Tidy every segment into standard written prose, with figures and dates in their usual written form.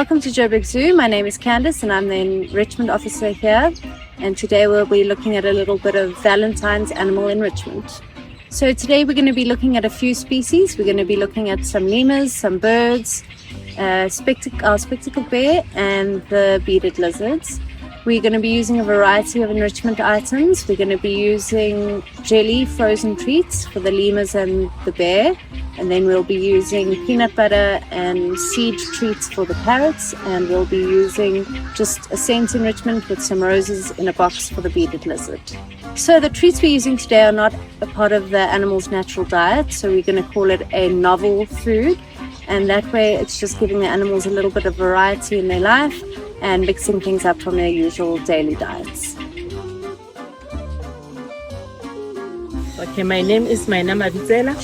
Welcome to Joburg Zoo. My name is Candice and I'm the enrichment officer here. And today we'll be looking at a little bit of Valentine's animal enrichment. So today we're going to be looking at a few species. We're going to be looking at some lemurs, some birds, our spectacled bear and the bearded lizards. We're going to be using a variety of enrichment items. We're going to be using jelly frozen treats for the lemurs and the bear. And then we'll be using peanut butter and seed treats for the parrots. And we'll be using just a scent enrichment with some roses in a box for the bearded lizard. So the treats we're using today are not a part of the animal's natural diet. So we're going to call it a novel food. And that way it's just giving the animals a little bit of variety in their life and mixing things up from their usual daily diets. Okay, my name is Mainama Vizela.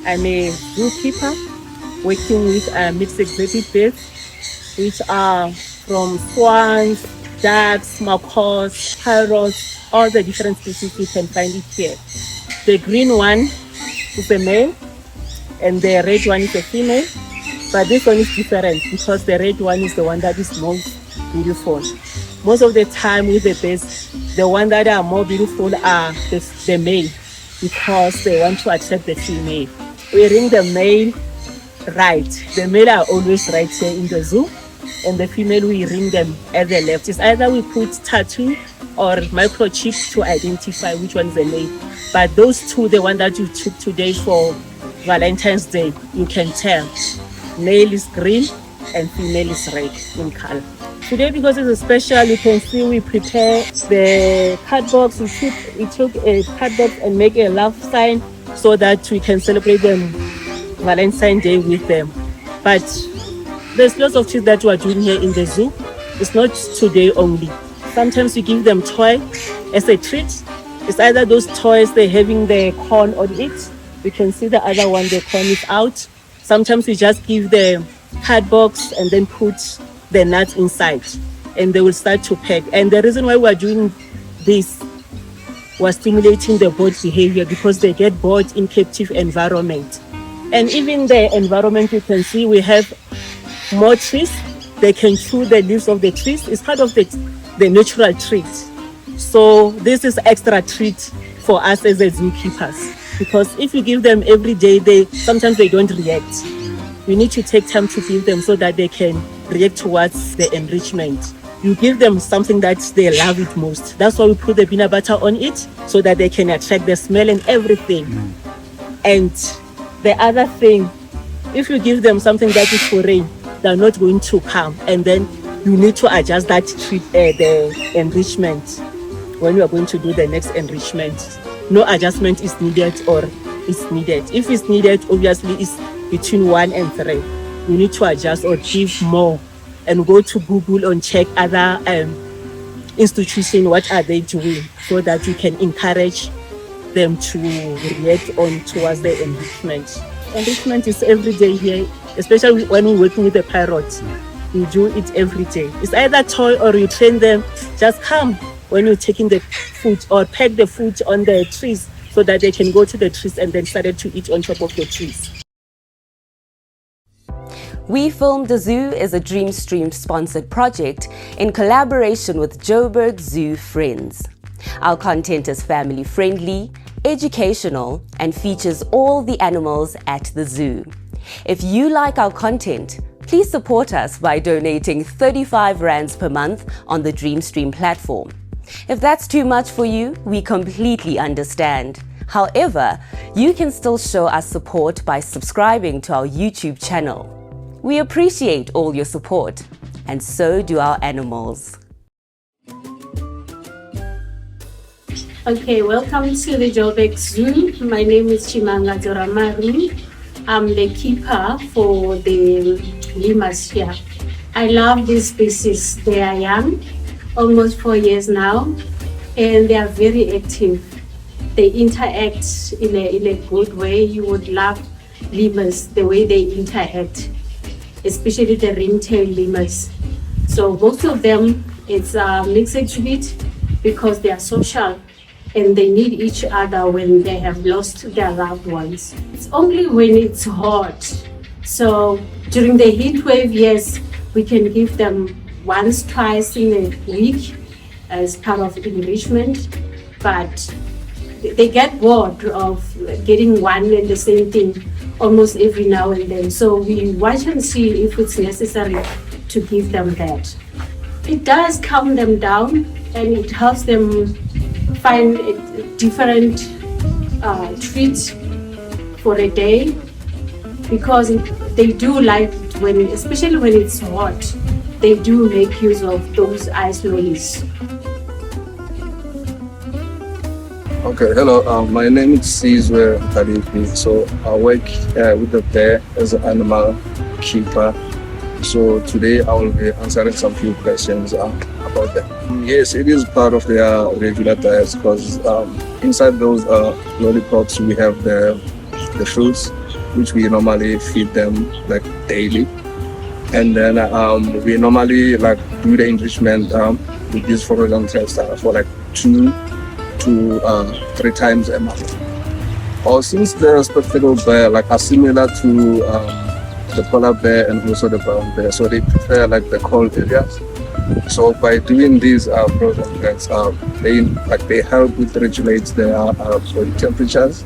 I'm a zookeeper working with mixed exotic birds, which are from swans, ducks, macaws, parrots, all the different species you can find it here. The green one is a male and the red one is a female. But this one is different because the red one is the one that is most beautiful. Most of the time with the birds, the ones that are more beautiful are the male because they want to attract the female. We ring the male right. The male are always right here in the zoo, and the female we ring them at the left. It's either we put tattoo or microchip to identify which one is the male. But those two, the one that you took today for Valentine's Day, you can tell. Male is green and female is red in color. Today, because it's a special, you can see we prepare the card box. We took a card box and make a love sign so that we can celebrate them Valentine's Day with them. But there's lots of things that we are doing here in the zoo. It's not today only. Sometimes we give them toy as a treat. It's either those toys they're having the corn on it. You can see the other one, the corn is out. Sometimes we just give the card box and then put the nuts inside and they will start to peck. And the reason why we're doing this was stimulating the bird behavior because they get bored in captive environment. And even the environment, you can see we have more trees. They can chew the leaves of the trees. It's part of the natural treat. So this is extra treat for us as the zookeepers. Because if you give them every day, sometimes they don't react. We need to take time to give them so that they can react towards the enrichment. You give them something that they love it most. That's why we put the peanut butter on it so that they can attract the smell and everything. And the other thing, if you give them something that is foreign, they're not going to come. And then you need to adjust that the enrichment when you are going to do the next enrichment. No adjustment is needed or is needed. If it's needed, obviously it's between 1 and 3. You need to adjust or give more and go to Google and check other institutions, what are they doing so that you can encourage them to react on towards the enrichment. Enrichment is every day here, especially when we're working with the parrots. You do it every day. It's either toy or you train them, just come when you're taking the food or pack the food on the trees so that they can go to the trees and then started to eat on top of the trees. We Filmed the Zoo is a Dreamstream sponsored project in collaboration with Joburg Zoo Friends. Our content is family friendly, educational, and features all the animals at the zoo. If you like our content, please support us by donating 35 rands per month on the Dreamstream platform. If that's too much for you, we completely understand. However, you can still show us support by subscribing to our YouTube channel. We appreciate all your support, and so do our animals. Okay, welcome to the Joburg Zoo. My name is Chimanga Doramaru. I'm the keeper for the lemurs here. I love this species. They are young, almost 4 years now, and they are very active. They interact in a good way. You would love lemurs, the way they interact, especially the ring-tail lemurs. So most of them, it's a mixed exhibit because they are social and they need each other when they have lost their loved ones. It's only when it's hot. So during the heat wave, yes, We can give them once, twice in a week as part of enrichment, but they get bored of getting one and the same thing almost every now and then. So we watch and see if it's necessary to give them that. It does calm them down and it helps them find a different treat for a day, because they do like when, especially when it's hot, they do make use of those ice lollies. Okay, hello. My name is Sizwe Kadipi. So I work with the bear as an animal keeper. So today I will be answering some few questions about them. Yes, it is part of their regular diets because inside those lollipops we have the fruits, which we normally feed them like daily, and then we normally like do the enrichment with these frozen tests for like 2 to 3 times a month. Or since the spectacled bear like are similar to the polar bear and also the brown bear, so they prefer like the cold areas. So by doing these frozen tests, they help with regulate their body temperatures,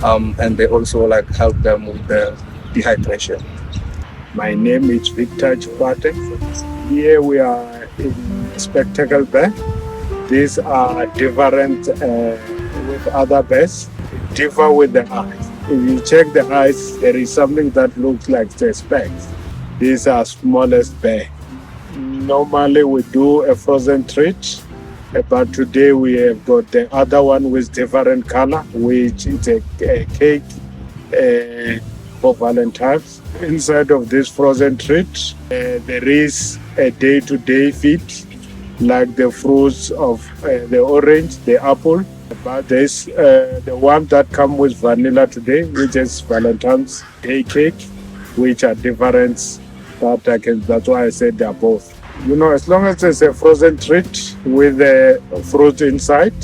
and they also like help them with the dehydration. My name is Victor Chupate. Here we are in spectacle bear. These are different with other bears, differ with the eyes. If you check the eyes, there is something that looks like the specks. These are smallest bear. Normally we do a frozen treat, but today we have got the other one with different color, which is a cake for Valentine's. Inside of this frozen treat, there is a day-to-day feed, like the fruits of the orange, the apple. But there's the one that comes with vanilla today, which is Valentine's Day cake, which are different. That's why I said they're both. You know, as long as it's a frozen treat with the fruit inside,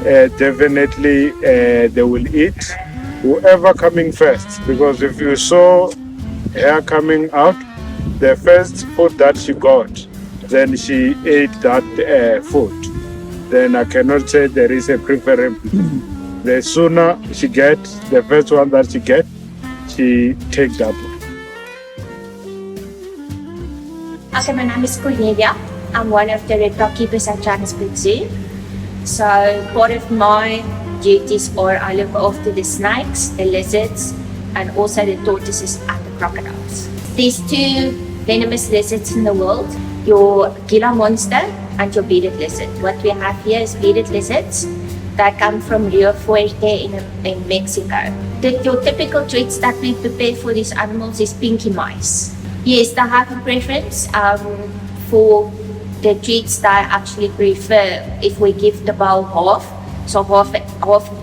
definitely they will eat. Whoever coming first, because if you saw her coming out, the first food that she got, then she ate that food. Then I cannot say there is a preference. The sooner she gets, the first one that she gets, she takes that one. Okay, my name is Cornelia. I'm one of the red dog keepers at Johannesburg Zoo. So part of my duties are I look after the snakes, the lizards, and also the tortoises and the crocodiles. There's 2 venomous lizards in the world, your Gila monster and your bearded lizard. What we have here is bearded lizards that come from Rio Fuerte in Mexico. Your typical treats that we prepare for these animals is pinky mice. Yes, they have a preference for the treats that I actually prefer if we give the bowl half. So half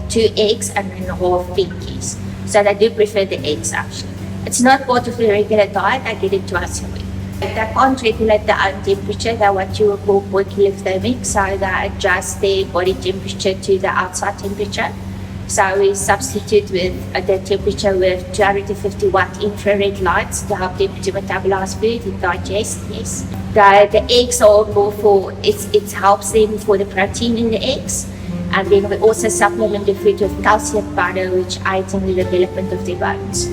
2 eggs and then half pinkies. So they do prefer the eggs actually. It's not part of the regular diet, I get it twice a week. They can't regulate their own temperature, they're what you would call poikilothermic, so they adjust their body temperature to the outside temperature. So we substitute with the temperature with 250 watt infrared lights to help them to metabolize food and digest. Yes. The eggs are more for, it helps them for the protein in the eggs. And then we also supplement the food with calcium powder, which aids in the development of their bones.